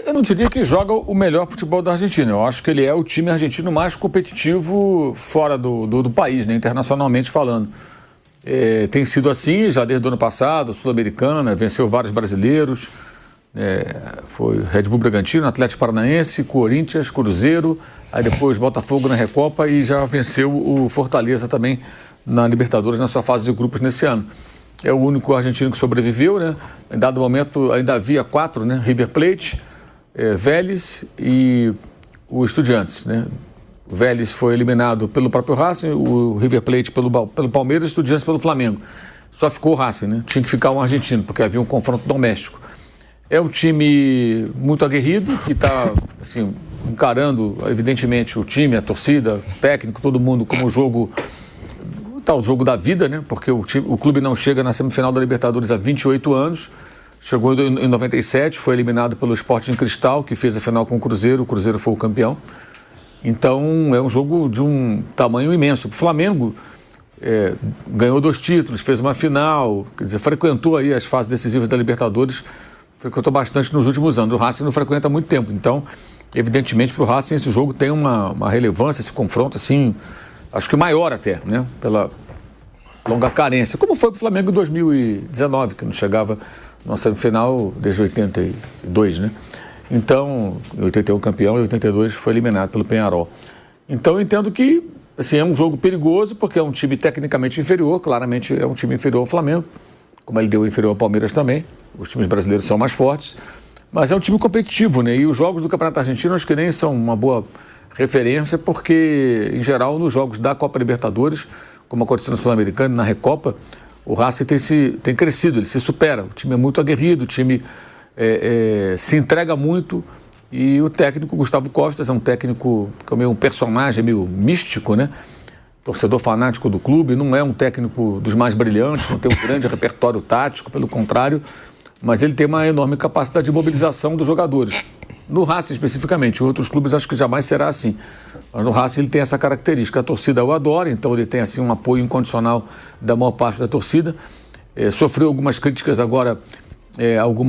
Eu não diria que joga o melhor futebol da Argentina. Eu acho que ele é o time argentino mais competitivo fora do país, né, internacionalmente falando. Tem sido assim já desde o ano passado, Sul-Americana, venceu vários brasileiros. Foi Red Bull Bragantino, Atlético Paranaense, Corinthians, Cruzeiro, aí depois Botafogo na Recopa e já venceu o Fortaleza também na Libertadores na sua fase de grupos nesse ano. É o único argentino que sobreviveu, né? Em dado momento ainda havia 4, né? River Plate, Vélez e o Estudiantes, né? O Vélez foi eliminado pelo próprio Racing, o River Plate pelo Palmeiras e o Estudiantes pelo Flamengo. Só ficou o Racing, né? Tinha que ficar um argentino, porque havia um confronto doméstico. É um time muito aguerrido, que está assim, encarando, evidentemente, o time, a torcida, o técnico, todo mundo como o jogo da vida, né? Porque o clube não chega na semifinal da Libertadores há 28 anos. Chegou em 97, foi eliminado pelo Sporting Cristal, que fez a final com o Cruzeiro foi o campeão. Então, é um jogo de um tamanho imenso. O Flamengo ganhou 2 títulos, fez uma final, quer dizer, frequentou aí as fases decisivas da Libertadores, frequentou bastante nos últimos anos. O Racing não frequenta há muito tempo. Então, evidentemente, para o Racing esse jogo tem uma relevância, esse confronto, assim, acho que maior até, né? Pela longa carência. Como foi para o Flamengo em 2019, que não chegava na semifinal desde 82, né? Então, em 81 campeão, em 82 foi eliminado pelo Peñarol. Então, eu entendo que assim, é um jogo perigoso, porque é um time tecnicamente inferior, claramente é um time inferior ao Flamengo, como ele deu inferior ao Palmeiras também. Os times brasileiros são mais fortes, mas é um time competitivo, né? E os jogos do Campeonato Argentino acho que nem são uma boa referência, porque, em geral, nos jogos da Copa Libertadores, como aconteceu na Sul-Americana, na Recopa, o Racing tem crescido, ele se supera. O time é muito aguerrido, o time se entrega muito, e o técnico Gustavo Costas é um técnico que é meio um personagem meio místico, né? Torcedor fanático do clube, não é um técnico dos mais brilhantes, não tem um grande repertório tático, pelo contrário, mas ele tem uma enorme capacidade de mobilização dos jogadores. No Racing, especificamente, em outros clubes acho que jamais será assim. Mas no Racing ele tem essa característica, a torcida o adora, então ele tem assim um apoio incondicional da maior parte da torcida. Sofreu algumas críticas agora, algum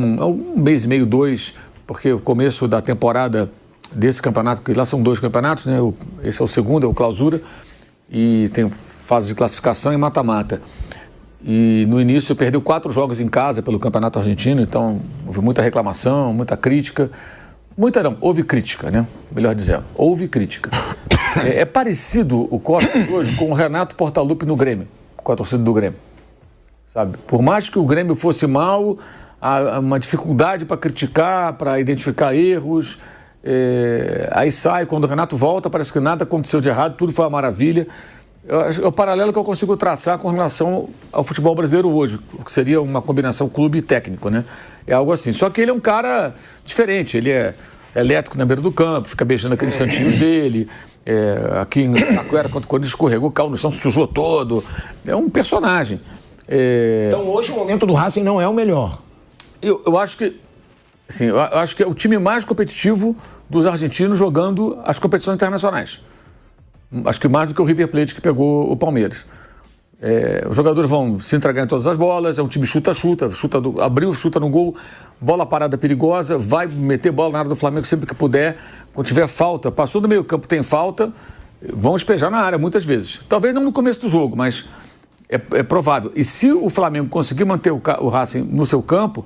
mês e meio, 2, porque o começo da temporada desse campeonato, que lá são 2 campeonatos, né? Esse é o segundo, é o Clausura, e tem fase de classificação e mata-mata. E no início perdeu 4 jogos em casa pelo Campeonato Argentino, então houve muita reclamação, muita crítica. Muita não, houve crítica, né? Melhor dizendo, houve crítica. É parecido o Costas hoje com o Renato Portaluppi no Grêmio, com a torcida do Grêmio. Sabe? Por mais que o Grêmio fosse mal, há uma dificuldade para criticar, para identificar erros. Aí sai, quando o Renato volta, parece que nada aconteceu de errado, tudo foi uma maravilha. É o paralelo que eu consigo traçar com relação ao futebol brasileiro hoje, o que seria uma combinação clube e técnico, né? É algo assim. Só que ele é um cara diferente, ele é elétrico na beira do campo, fica beijando aqueles santinhos dele. Aqui em Itaquera, quando escorregou, o carro no chão sujou todo. É um personagem. Então hoje o momento do Racing não é o melhor. Eu acho que assim, eu acho que é o time mais competitivo dos argentinos jogando as competições internacionais. Acho que mais do que o River Plate que pegou o Palmeiras. Os jogadores vão se entregar em todas as bolas, é um time chuta-chuta, abriu, chuta no gol, bola parada perigosa, vai meter bola na área do Flamengo sempre que puder. Quando tiver falta, passou do meio campo, tem falta, vão despejar na área muitas vezes. Talvez não no começo do jogo, mas é provável. E se o Flamengo conseguir manter o Racing no seu campo,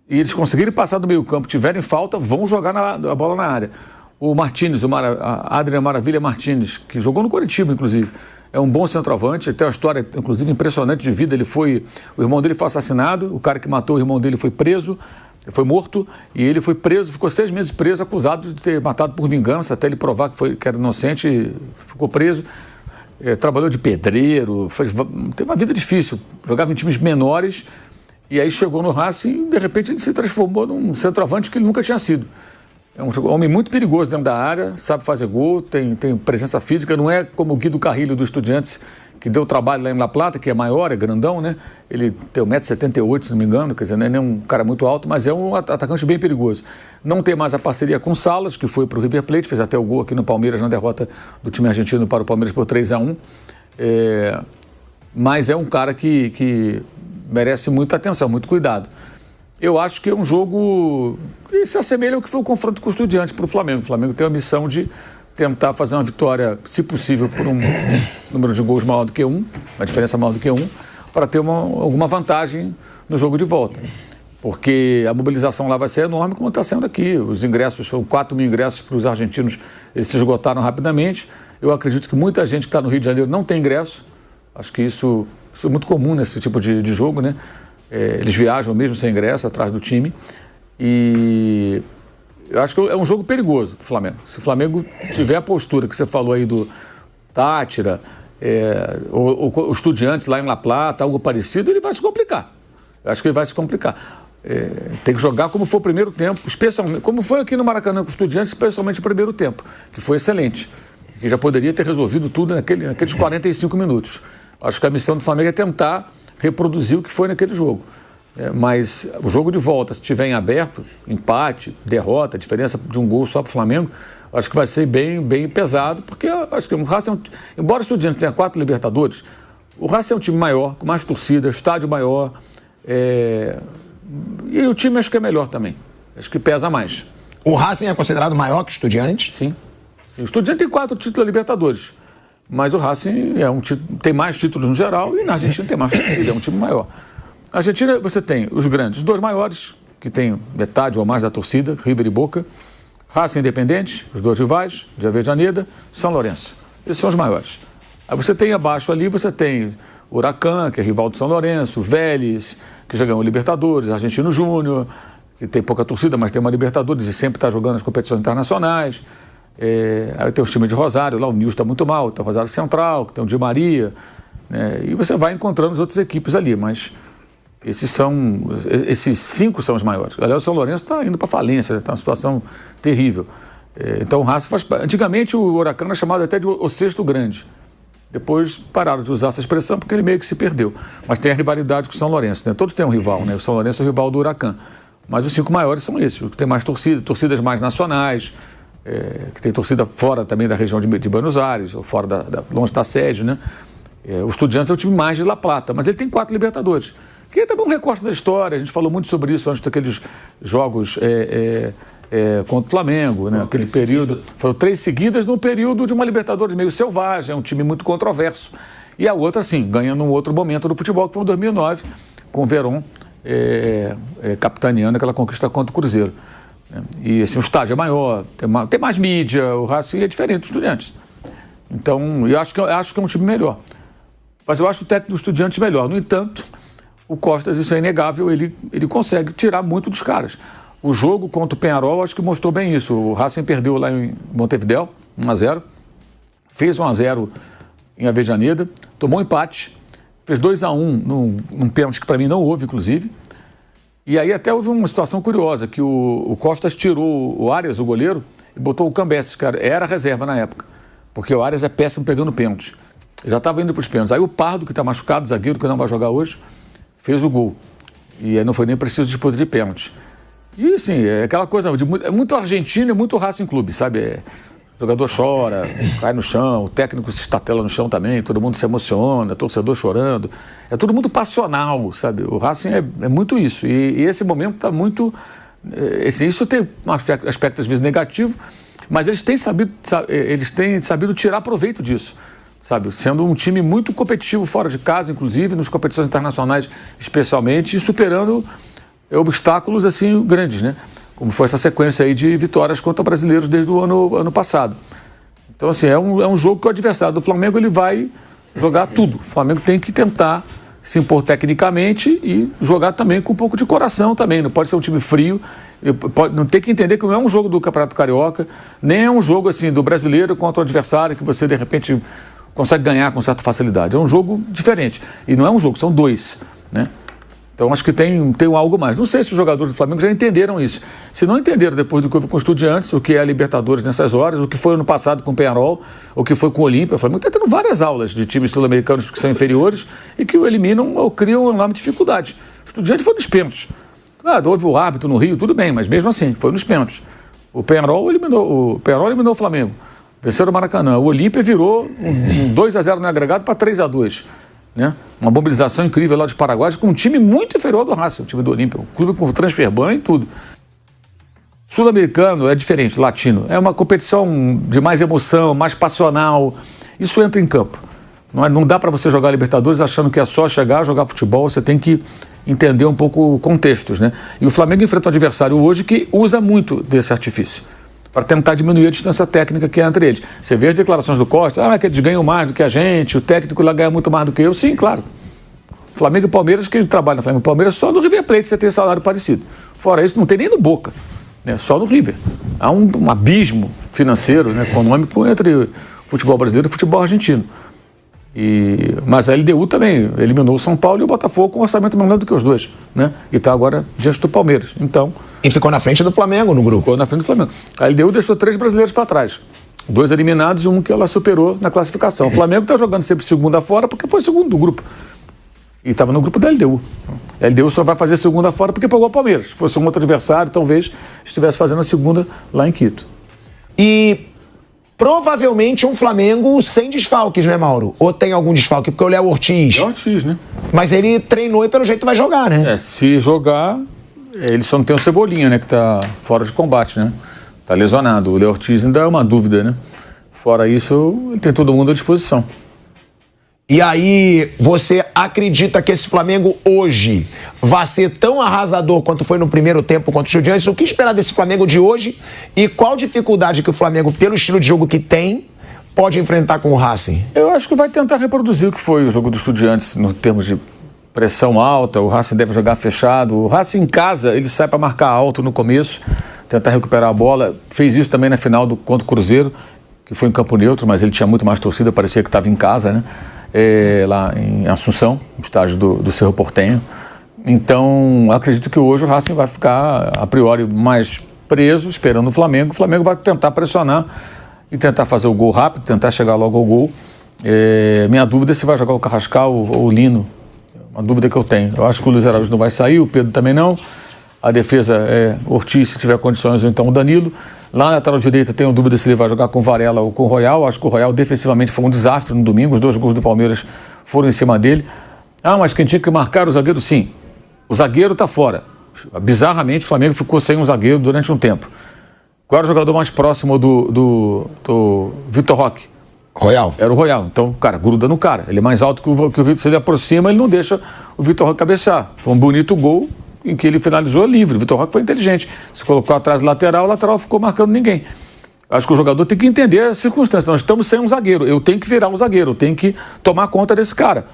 e eles conseguirem passar do meio campo, tiverem falta, vão jogar a bola na área. O Martínez, Adrian Maravilha Martínez, que jogou no Coritiba, inclusive, é um bom centroavante, tem uma história, inclusive, impressionante de vida. O irmão dele foi assassinado, o cara que matou o irmão dele foi preso, foi morto, e ele foi preso, ficou 6 meses preso, acusado de ter matado por vingança, até ele provar que era inocente, ficou preso. Trabalhou de pedreiro, teve uma vida difícil, jogava em times menores, e aí chegou no Racing e, de repente, ele se transformou num centroavante que ele nunca tinha sido. É um homem muito perigoso dentro da área, sabe fazer gol, tem presença física, não é como o Guido Carrilho do Estudiantes, que deu trabalho lá em La Plata, que é maior, é grandão, né? Ele tem 1,78 m, se não me engano, quer dizer, não é um cara muito alto, mas é um atacante bem perigoso. Não tem mais a parceria com Salas, que foi para o River Plate, fez até o gol aqui no Palmeiras, na derrota do time argentino para o Palmeiras por 3-1. Mas é um cara que merece muita atenção, muito cuidado. eu acho que é um jogo que se assemelha ao que foi o confronto com o Estudiantes para o Flamengo. O Flamengo tem a missão de tentar fazer uma vitória, se possível, por um número de gols maior do que um, uma diferença maior do que um, para ter alguma vantagem no jogo de volta. Porque a mobilização lá vai ser enorme, como está sendo aqui. Os ingressos, são 4 mil ingressos para os argentinos, eles se esgotaram rapidamente. Eu acredito que muita gente que está no Rio de Janeiro não tem ingresso. Acho que isso é muito comum nesse tipo de jogo, né? Eles viajam mesmo sem ingresso atrás do time. E eu acho que é um jogo perigoso para o Flamengo. Se o Flamengo tiver a postura que você falou aí do Táchira, ou Estudiantes lá em La Plata, algo parecido, ele vai se complicar. Eu acho que ele vai se complicar. Tem que jogar como foi o primeiro tempo, especialmente, como foi aqui no Maracanã com o Estudiantes, especialmente o primeiro tempo, que foi excelente. Que já poderia ter resolvido tudo naqueles 45 minutos. Acho que a missão do Flamengo é tentar reproduzir o que foi naquele jogo. Mas o jogo de volta, se estiver em aberto, empate, derrota, diferença de um gol só para o Flamengo, acho que vai ser bem, bem pesado, porque acho que o Racing, embora o Estudiantes tenha 4 Libertadores, o Racing é um time maior, com mais torcida, estádio maior, e o time acho que é melhor também. Acho que pesa mais. O Racing é considerado maior que o Estudiantes? Sim. O Estudiantes tem 4 títulos da Libertadores, mas o Racing tem mais títulos no geral e na Argentina tem mais torcida, é um time maior. Na Argentina você tem os grandes, os 2 maiores, que tem metade ou mais da torcida, River e Boca, Racing Independente, os 2 rivais, de Avellaneda, São Lourenço. Esses são os maiores. Aí você tem abaixo ali, você tem Huracan, que é rival do São Lourenço, Vélez, que já ganhou Libertadores, Argentino Júnior, que tem pouca torcida, mas tem uma Libertadores e sempre está jogando as competições internacionais. Aí tem os times de Rosário, lá o Nils está muito mal, tem o Rosário Central, que tem o Di Maria, né? E você vai encontrando as outras equipes ali, mas esses 5 são os maiores. Aliás, o São Lourenço está indo para falência, está numa situação terrível. Então o Racing antigamente o Huracan era chamado até de o sexto grande. Depois pararam de usar essa expressão porque ele meio que se perdeu. Mas tem a rivalidade com o São Lourenço, né? Todos têm um rival, né? O São Lourenço é o rival do Huracan. Mas os 5 maiores são esses, o que tem mais torcidas mais nacionais, que tem torcida fora também da região de Buenos Aires, ou fora longe da sede, né? O Estudiantes é o time mais de La Plata, mas ele tem 4 Libertadores. Que é também um recorte da história, a gente falou muito sobre isso antes daqueles jogos contra o Flamengo, né? Aquele período. Foram 3 seguidas num período de uma Libertadores meio selvagem, é um time muito controverso. E a outra, assim, ganha num outro momento do futebol, que foi em 2009, com o Verón capitaneando aquela conquista contra o Cruzeiro. E assim, o estádio é maior, tem mais mídia, o Racing é diferente dos Estudiantes. Então, eu acho que é um time melhor. Mas eu acho o técnico do Estudiantes melhor. No entanto, o Costas, isso é inegável, ele consegue tirar muito dos caras. O jogo contra o Peñarol, acho que mostrou bem isso. O Racing perdeu lá em Montevidéu, 1-0. Fez 1-0 em Avellaneda, tomou um empate, fez 2-1 num pênalti que para mim não houve, inclusive. E aí até houve uma situação curiosa, que o Costas tirou o Arias, o goleiro, e botou o Cambeses, cara. Era reserva na época, porque o Arias é péssimo pegando pênalti. Já estava indo para os pênaltis. Aí o Pardo, que está machucado, zagueiro, que não vai jogar hoje, fez o gol. E aí não foi nem preciso disputa de pênalti. E assim, é aquela coisa, é muito argentino e muito Racing Clube, sabe? O jogador chora, cai no chão, o técnico se estatela no chão também, todo mundo se emociona, torcedor chorando. É todo mundo passional, sabe? O Racing é muito isso. E esse momento está muito... isso tem um aspecto às vezes negativo, mas eles têm sabido tirar proveito disso, sabe? Sendo um time muito competitivo fora de casa, inclusive, nas competições internacionais especialmente, e superando obstáculos assim grandes, né? Como foi essa sequência aí de vitórias contra brasileiros desde o ano passado. Então, assim, é um jogo que o adversário do Flamengo ele vai jogar tudo. O Flamengo tem que tentar se impor tecnicamente e jogar também com um pouco de coração também. Não pode ser um time frio. Não tem que entender que não é um jogo do Campeonato Carioca, nem é um jogo assim do brasileiro contra o adversário que você, de repente, consegue ganhar com certa facilidade. É um jogo diferente. E não é um jogo, são 2, né? Então, acho que tem algo mais. Não sei se os jogadores do Flamengo já entenderam isso. Se não entenderam depois do que houve com o Estudiantes, o que é a Libertadores nessas horas, o que foi ano passado com o Peñarol, o que foi com o Olímpia, o Flamengo está tendo várias aulas de times sul-americanos que são inferiores e que o eliminam ou criam uma enorme dificuldade. O Estudiantes foi nos pênaltis. Houve o árbitro no Rio, tudo bem, mas mesmo assim, foi nos pênaltis. O Peñarol eliminou o Flamengo. Venceram o Maracanã. O Olímpia virou um 2-0 no agregado para 3-2. né? Uma mobilização incrível lá dos paraguaios com um time muito inferior do Racing, o time do Olímpia, um clube com transfer ban e tudo. Sul-americano é diferente, latino. É uma competição de mais emoção, mais passional. Isso entra em campo. Não dá para você jogar Libertadores achando que é só chegar, jogar futebol. Você tem que entender um pouco contextos, né? E o Flamengo enfrenta um adversário hoje que usa muito desse artifício para tentar diminuir a distância técnica que é entre eles. Você vê as declarações do Costa, que eles ganham mais do que a gente, o técnico lá ganha muito mais do que eu. Sim, claro. Flamengo e Palmeiras, que trabalha no Flamengo e Palmeiras, só no River Plate você tem salário parecido. Fora isso, não tem nem no Boca. Só no River. Há um abismo financeiro, né, econômico entre futebol brasileiro e futebol argentino. Mas a LDU também eliminou o São Paulo e o Botafogo com um orçamento menor do que os dois, né? E está agora diante do Palmeiras. Então, e ficou na frente do Flamengo no grupo. Ficou na frente do Flamengo. A LDU deixou 3 brasileiros para trás. 2 eliminados e um que ela superou na classificação. O Flamengo está jogando sempre segunda fora porque foi segundo do grupo. E estava no grupo da LDU. A LDU só vai fazer segunda fora porque pegou o Palmeiras. Se fosse um outro adversário, talvez estivesse fazendo a segunda lá em Quito. E provavelmente um Flamengo sem desfalques, né, Mauro? Ou tem algum desfalque? Porque o Léo Ortiz... É o Ortiz, né? Mas ele treinou e pelo jeito vai jogar, né? Se jogar, ele só não tem o Cebolinha, né? Que está fora de combate, né? Está lesionado. O Léo Ortiz ainda é uma dúvida, né? Fora isso, ele tem todo mundo à disposição. E aí, você acredita que esse Flamengo hoje vai ser tão arrasador quanto foi no primeiro tempo contra o Estudiantes? O que esperar desse Flamengo de hoje? E qual dificuldade que o Flamengo, pelo estilo de jogo que tem, pode enfrentar com o Racing? Eu acho que vai tentar reproduzir o que foi o jogo do Estudiantes, no termos de pressão alta. O Racing deve jogar fechado. O Racing em casa, ele sai para marcar alto no começo, tentar recuperar a bola. Fez isso também na final contra o Cruzeiro, que foi em campo neutro, mas ele tinha muito mais torcida, parecia que estava em casa, né? Lá em Assunção, no estádio do Cerro Porteño. Então, acredito que hoje o Racing vai ficar, a priori, mais preso, esperando o Flamengo. O Flamengo vai tentar pressionar e tentar fazer o gol rápido, tentar chegar logo ao gol. Minha dúvida é se vai jogar o Carrascal ou o Lino. Uma dúvida que eu tenho. Eu acho que o Luiz Araújo não vai sair, o Pedro também não. A defesa é Ortiz, se tiver condições, ou então o Danilo. Lá na lateral direita tenho dúvida se ele vai jogar com o Varela ou com o Royal. Acho que o Royal defensivamente foi um desastre no domingo. Os 2 gols do Palmeiras foram em cima dele. Mas quem tinha que marcar o zagueiro, sim. O zagueiro está fora. Bizarramente, o Flamengo ficou sem um zagueiro durante um tempo. Qual era o jogador mais próximo do Vitor Roque? Royal. Era o Royal. Então, o cara gruda no cara. Ele é mais alto que o Vitor. Se ele aproxima, ele não deixa o Vitor Roque cabecear. Foi um bonito gol em que ele finalizou livre. O Vitor Roque foi inteligente. Se colocou atrás do lateral, o lateral ficou marcando ninguém. Acho que o jogador tem que entender as circunstâncias. Nós estamos sem um zagueiro. Eu tenho que virar um zagueiro. Eu tenho que tomar conta desse cara.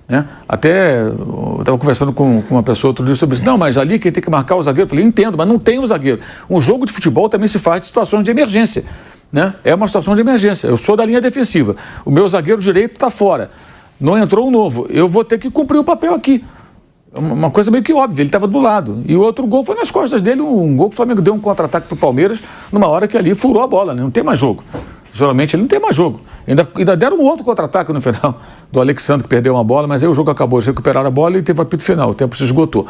Né? Até eu estava conversando com uma pessoa outro dia sobre isso. Não, mas ali quem tem que marcar o zagueiro. Eu falei, entendo, mas não tem o zagueiro. Um jogo de futebol também se faz de situações de emergência. Né? É uma situação de emergência. Eu sou da linha defensiva. O meu zagueiro direito está fora. Não entrou um novo. Eu vou ter que cumprir o papel aqui. Uma coisa meio que óbvia, ele estava do lado. E o outro gol foi nas costas dele, um gol que o Flamengo deu um contra-ataque para o Palmeiras, numa hora que ali furou a bola, né? Não tem mais jogo. Geralmente ele não tem mais jogo. Ainda deram um outro contra-ataque no final, do Alexandre, que perdeu uma bola, mas aí o jogo acabou, eles recuperaram a bola e teve o apito final, o tempo se esgotou.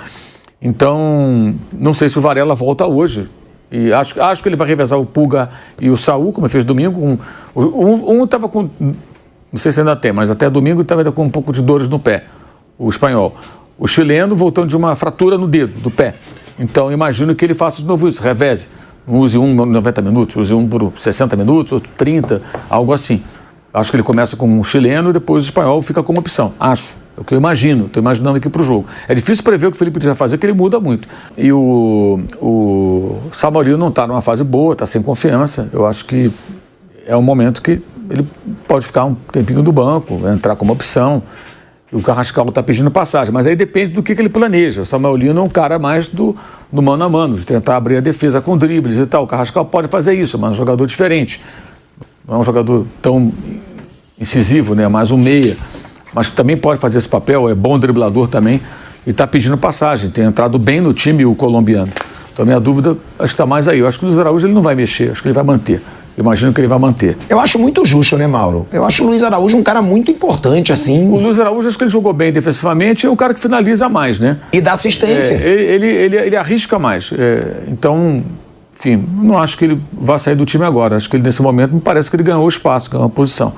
Então, não sei se o Varela volta hoje. E acho que ele vai revezar o Pulga e o Saúl, como ele fez domingo. Um estava com, não sei se ainda tem, mas até domingo estava ainda com um pouco de dores no pé, o espanhol. O chileno voltando de uma fratura no dedo, do pé. Então, imagino que ele faça de novo isso, reveze. Use um por 90 minutos, use um por 60 minutos, outro 30, algo assim. Acho que ele começa com o chileno e depois o espanhol fica como opção. Acho. É o que eu imagino. Estou imaginando aqui para o jogo. É difícil prever o que o Felipe vai fazer, porque ele muda muito. E o Samuel não está numa fase boa, está sem confiança. Eu acho que é um momento que ele pode ficar um tempinho do banco, entrar como opção. O Carrascal está pedindo passagem, mas aí depende do que ele planeja. O Samuel Lino é um cara mais do mano a mano, de tentar abrir a defesa com dribles e tal. O Carrascal pode fazer isso, mas é um jogador diferente. Não é um jogador tão incisivo, né? Mais um meia. Mas também pode fazer esse papel, é bom driblador também, e está pedindo passagem. Tem entrado bem no time o colombiano. Então a minha dúvida acho que está mais aí. Eu acho que o Luiz Araújo ele não vai mexer, acho que ele vai manter. Imagino que ele vai manter. Eu acho muito justo, né, Mauro? Eu acho o Luiz Araújo um cara muito importante, assim. O Luiz Araújo, acho que ele jogou bem defensivamente, é o cara que finaliza mais, né? E dá assistência. Ele arrisca mais. Então, enfim, não acho que ele vá sair do time agora. Acho que ele, nesse momento, me parece que ele ganhou espaço, ganhou a posição.